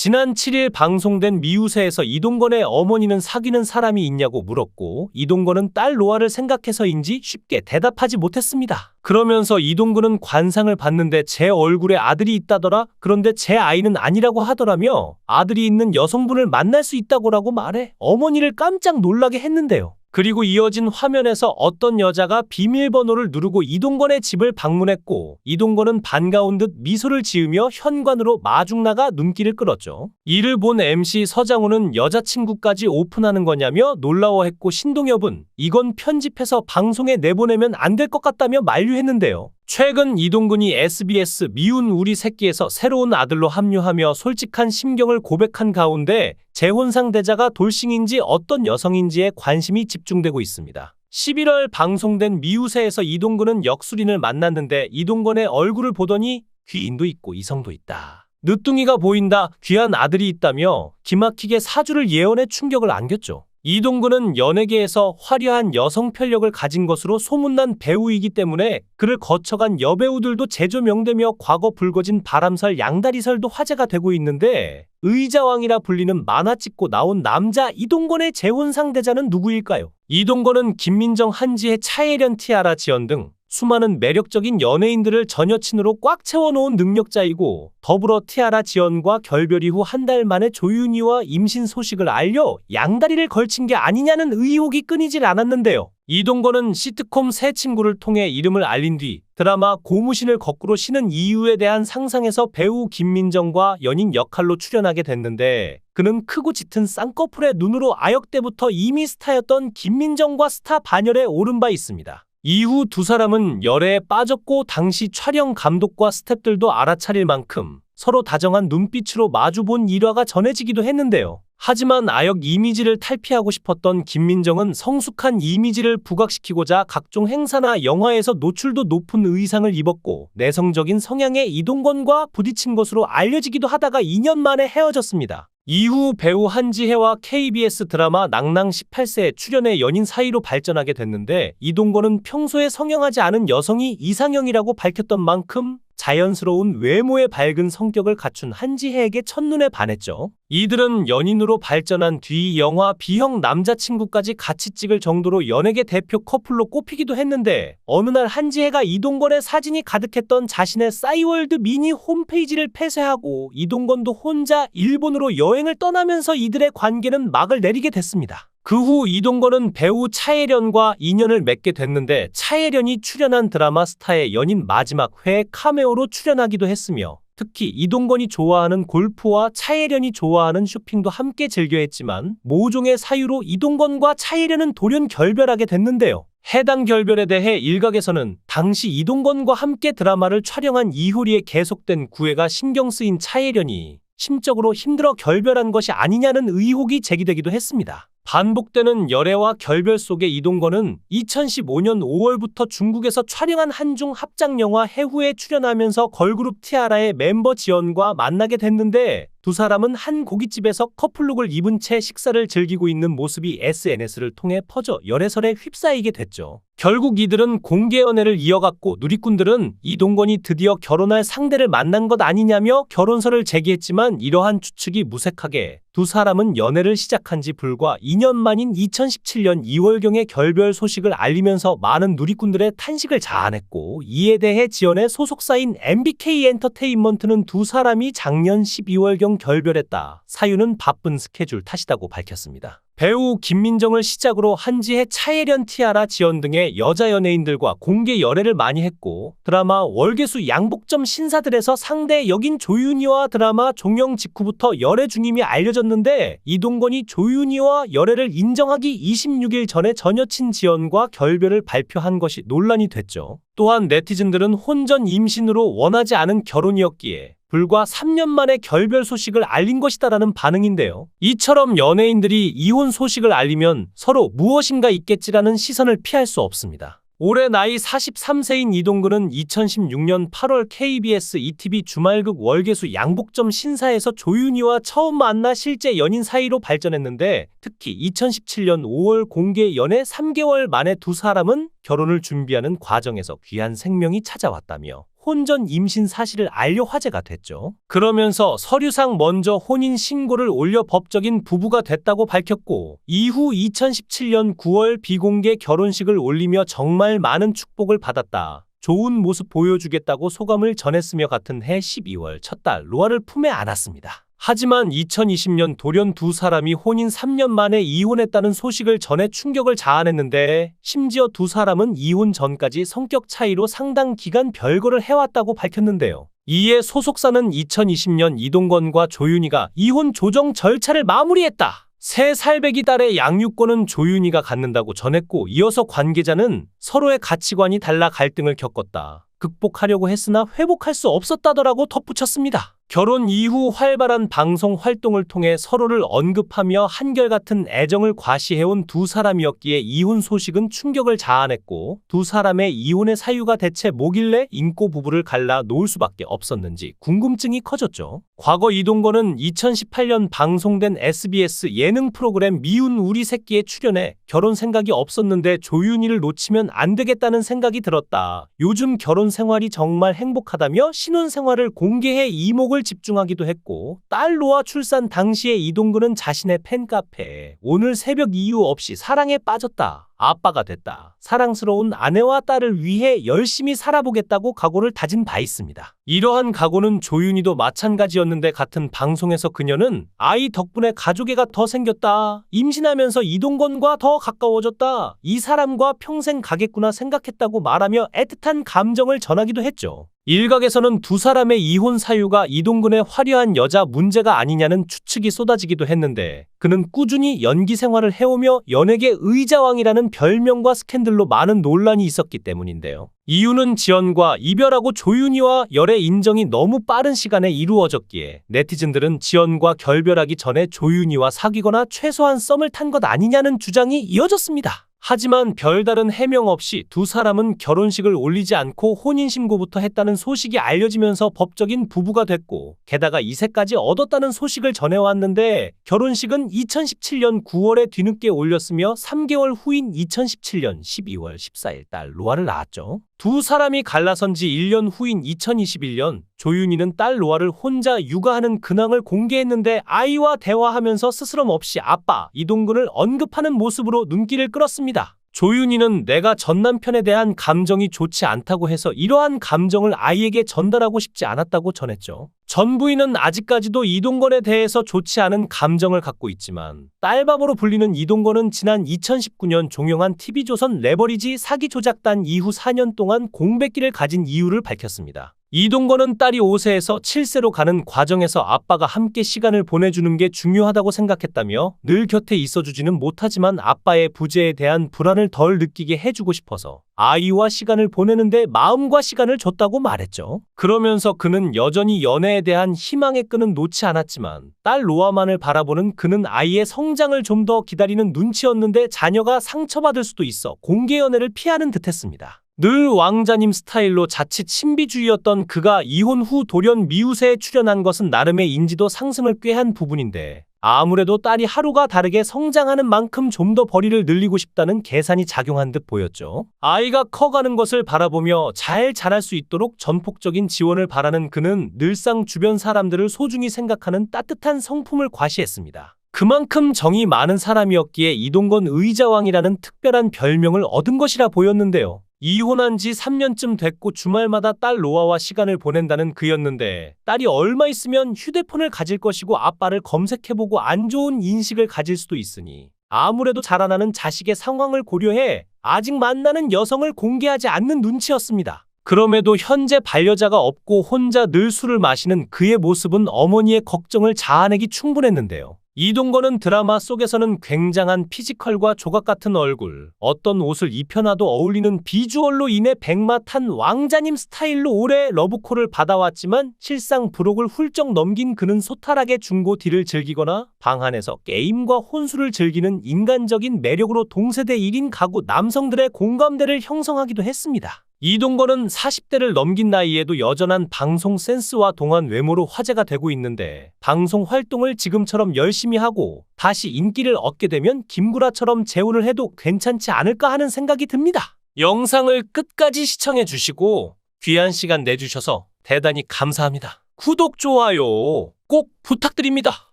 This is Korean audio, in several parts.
지난 7일 방송된 미우새에서 이동건의 어머니는 사귀는 사람이 있냐고 물었고 이동건은 딸 로아를 생각해서인지 쉽게 대답하지 못했습니다. 그러면서 이동근은 관상을 봤는데 제 얼굴에 아들이 있다더라. 그런데 제 아이는 아니라고 하더라며 아들이 있는 여성분을 만날 수 있다고라고 말해 어머니를 깜짝 놀라게 했는데요. 그리고 이어진 화면에서 어떤 여자가 비밀번호를 누르고 이동건의 집을 방문했고 이동건은 반가운 듯 미소를 지으며 현관으로 마중 나가 눈길을 끌었죠. 이를 본 MC 서장훈은 여자친구까지 오픈하는 거냐며 놀라워했고 신동엽은 이건 편집해서 방송에 내보내면 안 될 것 같다며 만류했는데요. 최근 이동근이 SBS 미운 우리 새끼에서 새로운 아들로 합류하며 솔직한 심경을 고백한 가운데 재혼 상대자가 돌싱인지 어떤 여성인지에 관심이 집중되고 있습니다. 11월 방송된 미우새에서 이동근은 역술인을 만났는데 이동건의 얼굴을 보더니 귀인도 있고 이성도 있다. 늦둥이가 보인다. 귀한 아들이 있다며 기막히게 사주를 예언해 충격을 안겼죠. 이동근은 연예계에서 화려한 여성 편력을 가진 것으로 소문난 배우이기 때문에 그를 거쳐간 여배우들도 재조명되며 과거 불거진 바람설 양다리설도 화제가 되고 있는데 의자왕이라 불리는 만화 찍고 나온 남자 이동건의 재혼 상대자는 누구일까요? 이동건은 김민정, 한지혜, 차예련, 티아라 지연 등 수많은 매력적인 연예인들을 전 여친으로 꽉 채워놓은 능력자이고 더불어 티아라 지연과 결별 이후 한 달 만에 조윤희와 임신 소식을 알려 양다리를 걸친 게 아니냐는 의혹이 끊이질 않았는데요. 이동건은 시트콤 새 친구를 통해 이름을 알린 뒤 드라마 고무신을 거꾸로 신은 이유에 대한 상상에서 배우 김민정과 연인 역할로 출연하게 됐는데 그는 크고 짙은 쌍꺼풀의 눈으로 아역 때부터 이미 스타였던 김민정과 스타 반열에 오른 바 있습니다. 이후 두 사람은 열애에 빠졌고 당시 촬영 감독과 스태프들도 알아차릴 만큼 서로 다정한 눈빛으로 마주본 일화가 전해지기도 했는데요. 하지만 아역 이미지를 탈피하고 싶었던 김민정은 성숙한 이미지를 부각시키고자 각종 행사나 영화에서 노출도 높은 의상을 입었고 내성적인 성향의 이동건과 부딪힌 것으로 알려지기도 하다가 2년 만에 헤어졌습니다. 이후 배우 한지혜와 KBS 드라마 낭낭 18세에 출연해 연인 사이로 발전하게 됐는데 이동건은 평소에 성형하지 않은 여성이 이상형이라고 밝혔던 만큼 자연스러운 외모의 밝은 성격을 갖춘 한지혜에게 첫눈에 반했죠. 이들은 연인으로 발전한 뒤 영화 B형 남자친구까지 같이 찍을 정도로 연예계 대표 커플로 꼽히기도 했는데 어느 날 한지혜가 이동건의 사진이 가득했던 자신의 싸이월드 미니 홈페이지를 폐쇄하고 이동건도 혼자 일본으로 여행을 떠나면서 이들의 관계는 막을 내리게 됐습니다. 그 후 이동건은 배우 차예련과 인연을 맺게 됐는데 차예련이 출연한 드라마 스타의 연인 마지막 회에 카메오로 출연하기도 했으며 특히 이동건이 좋아하는 골프와 차예련이 좋아하는 쇼핑도 함께 즐겨 했지만 모종의 사유로 이동건과 차예련은 돌연 결별하게 됐는데요. 해당 결별에 대해 일각에서는 당시 이동건과 함께 드라마를 촬영한 이효리의 계속된 구애가 신경 쓰인 차예련이 심적으로 힘들어 결별한 것이 아니냐는 의혹이 제기되기도 했습니다. 반복되는 열애와 결별 속에 이동건은 2015년 5월부터 중국에서 촬영한 한중 합작 영화 해후에 출연하면서 걸그룹 티아라의 멤버 지연과 만나게 됐는데 두 사람은 한 고깃집에서 커플룩을 입은 채 식사를 즐기고 있는 모습이 SNS를 통해 퍼져 열애설에 휩싸이게 됐죠. 결국 이들은 공개 연애를 이어갔고 누리꾼들은 이동건이 드디어 결혼할 상대를 만난 것 아니냐며 결혼설을 제기했지만 이러한 추측이 무색하게 두 사람은 연애를 시작한 지 불과 2년 만인 2017년 2월경에 결별 소식을 알리면서 많은 누리꾼들의 탄식을 자아냈고 이에 대해 지연의 소속사인 MBK 엔터테인먼트는 두 사람이 작년 12월경 결별했다. 사유는 바쁜 스케줄 탓이라고 밝혔습니다. 배우 김민정을 시작으로 한지혜, 차예련, 티아라, 지연 등의 여자 연예인들과 공개 열애를 많이 했고 드라마 월계수 양복점 신사들에서 상대 역인 조윤희와 드라마 종영 직후부터 열애 중임이 알려졌는데 이동건이 조윤희와 열애를 인정하기 26일 전에 전 여친 지연과 결별을 발표한 것이 논란이 됐죠. 또한 네티즌들은 혼전 임신으로 원하지 않은 결혼이었기에 불과 3년 만에 결별 소식을 알린 것이다라는 반응인데요. 이처럼 연예인들이 이혼 소식을 알리면 서로 무엇인가 있겠지라는 시선을 피할 수 없습니다. 올해 나이 43세인 이동근은 2016년 8월 KBS ETV 주말극 월계수 양복점 신사에서 조윤희와 처음 만나 실제 연인 사이로 발전했는데 특히 2017년 5월 공개 연애 3개월 만에 두 사람은 결혼을 준비하는 과정에서 귀한 생명이 찾아왔다며 혼전 임신 사실을 알려 화제가 됐죠. 그러면서 서류상 먼저 혼인 신고를 올려 법적인 부부가 됐다고 밝혔고, 이후 2017년 9월 비공개 결혼식을 올리며 정말 많은 축복을 받았다, 좋은 모습 보여주겠다고 소감을 전했으며 같은 해 12월 첫 딸 로아를 품에 안았습니다. 하지만 2020년 돌연 두 사람이 혼인 3년 만에 이혼했다는 소식을 전해 충격을 자아냈는데, 심지어 두 사람은 이혼 전까지 성격 차이로 상당 기간 별거를 해왔다고 밝혔는데요. 이에 소속사는 2020년 이동건과 조윤희가 이혼 조정 절차를 마무리했다, 새 살배기 딸의 양육권은 조윤희가 갖는다고 전했고, 이어서 관계자는 서로의 가치관이 달라 갈등을 겪었다, 극복하려고 했으나 회복할 수 없었다더라고 덧붙였습니다. 결혼 이후 활발한 방송 활동을 통해 서로를 언급하며 한결같은 애정을 과시해온 두 사람이었기에 이혼 소식은 충격을 자아냈고, 두 사람의 이혼의 사유가 대체 뭐길래 인꼬 부부를 갈라 놓을 수밖에 없었는지 궁금증이 커졌죠. 과거 이동건은 2018년 방송된 SBS 예능 프로그램 미운 우리 새끼에 출연해 결혼 생각이 없었는데 조윤희를 놓치면 안 되겠다는 생각이 들었다, 요즘 결혼 생활이 정말 행복하다며 신혼 생활을 공개해 이목을 집중하기도 했고, 딸 로아 출산 당시에 이동근은 자신의 팬카페에 오늘 새벽 이유 없이 사랑에 빠졌다, 아빠가 됐다, 사랑스러운 아내와 딸을 위해 열심히 살아보겠다고 각오를 다진 바 있습니다. 이러한 각오는 조윤희도 마찬가지였는데, 같은 방송에서 그녀는 아이 덕분에 가족애가 더 생겼다, 임신하면서 이동건과 더 가까워졌다, 이 사람과 평생 가겠구나 생각했다고 말하며 애틋한 감정을 전하기도 했죠. 일각에서는 두 사람의 이혼 사유가 이동근의 화려한 여자 문제가 아니냐는 추측이 쏟아지기도 했는데, 그는 꾸준히 연기 생활을 해오며 연예계 의자왕이라는 별명과 스캔들로 많은 논란이 있었기 때문인데요. 이유는 지연과 이별하고 조윤희와 열애 인정이 너무 빠른 시간에 이루어졌기에 네티즌들은 지연과 결별하기 전에 조윤희와 사귀거나 최소한 썸을 탄 것 아니냐는 주장이 이어졌습니다. 하지만 별다른 해명 없이 두 사람은 결혼식을 올리지 않고 혼인신고부터 했다는 소식이 알려지면서 법적인 부부가 됐고, 게다가 이세까지 얻었다는 소식을 전해왔는데, 결혼식은 2017년 9월에 뒤늦게 올렸으며 3개월 후인 2017년 12월 14일 딸 로아를 낳았죠. 두 사람이 갈라선 지 1년 후인 2021년 조윤희는 딸 로아를 혼자 육아하는 근황을 공개했는데, 아이와 대화하면서 스스럼 없이 아빠 이동근을 언급하는 모습으로 눈길을 끌었습니다. 조윤희는 내가 전 남편에 대한 감정이 좋지 않다고 해서 이러한 감정을 아이에게 전달하고 싶지 않았다고 전했죠. 전 부인은 아직까지도 이동건에 대해서 좋지 않은 감정을 갖고 있지만, 딸바보로 불리는 이동건은 지난 2019년 종영한 TV조선 레버리지 사기 조작단 이후 4년 동안 공백기를 가진 이유를 밝혔습니다. 이동건은 딸이 5세에서 7세로 가는 과정에서 아빠가 함께 시간을 보내주는 게 중요하다고 생각했다며, 늘 곁에 있어주지는 못하지만 아빠의 부재에 대한 불안을 덜 느끼게 해주고 싶어서 아이와 시간을 보내는데 마음과 시간을 줬다고 말했죠. 그러면서 그는 여전히 연애에 대한 희망의 끈은 놓지 않았지만, 딸 로아만을 바라보는 그는 아이의 성장을 좀 더 기다리는 눈치였는데 자녀가 상처받을 수도 있어 공개 연애를 피하는 듯했습니다. 늘 왕자님 스타일로 자칫 신비주의였던 그가 이혼 후 돌연 미우새에 출연한 것은 나름의 인지도 상승을 꾀한 부분인데, 아무래도 딸이 하루가 다르게 성장하는 만큼 좀 더 벌이를 늘리고 싶다는 계산이 작용한 듯 보였죠. 아이가 커가는 것을 바라보며 잘 자랄 수 있도록 전폭적인 지원을 바라는 그는 늘상 주변 사람들을 소중히 생각하는 따뜻한 성품을 과시했습니다. 그만큼 정이 많은 사람이었기에 이동건 의자왕이라는 특별한 별명을 얻은 것이라 보였는데요. 이혼한 지 3년쯤 됐고 주말마다 딸 로아와 시간을 보낸다는 그였는데, 딸이 얼마 있으면 휴대폰을 가질 것이고 아빠를 검색해보고 안 좋은 인식을 가질 수도 있으니 아무래도 자라나는 자식의 상황을 고려해 아직 만나는 여성을 공개하지 않는 눈치였습니다. 그럼에도 현재 반려자가 없고 혼자 늘 술을 마시는 그의 모습은 어머니의 걱정을 자아내기 충분했는데요. 이동건은 드라마 속에서는 굉장한 피지컬과 조각 같은 얼굴, 어떤 옷을 입혀놔도 어울리는 비주얼로 인해 백마탄 왕자님 스타일로 오래 러브콜을 받아왔지만, 실상 부록을 훌쩍 넘긴 그는 소탈하게 중고 딜을 즐기거나 방 안에서 게임과 혼술을 즐기는 인간적인 매력으로 동세대 1인 가구 남성들의 공감대를 형성하기도 했습니다. 이동건은 40대를 넘긴 나이에도 여전한 방송 센스와 동안 외모로 화제가 되고 있는데, 방송 활동을 지금처럼 열심히 하고 다시 인기를 얻게 되면 김구라처럼 재혼을 해도 괜찮지 않을까 하는 생각이 듭니다. 영상을 끝까지 시청해 주시고 귀한 시간 내주셔서 대단히 감사합니다. 구독, 좋아요 꼭 부탁드립니다.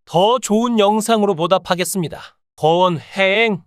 더 좋은 영상으로 보답하겠습니다. 거원 해행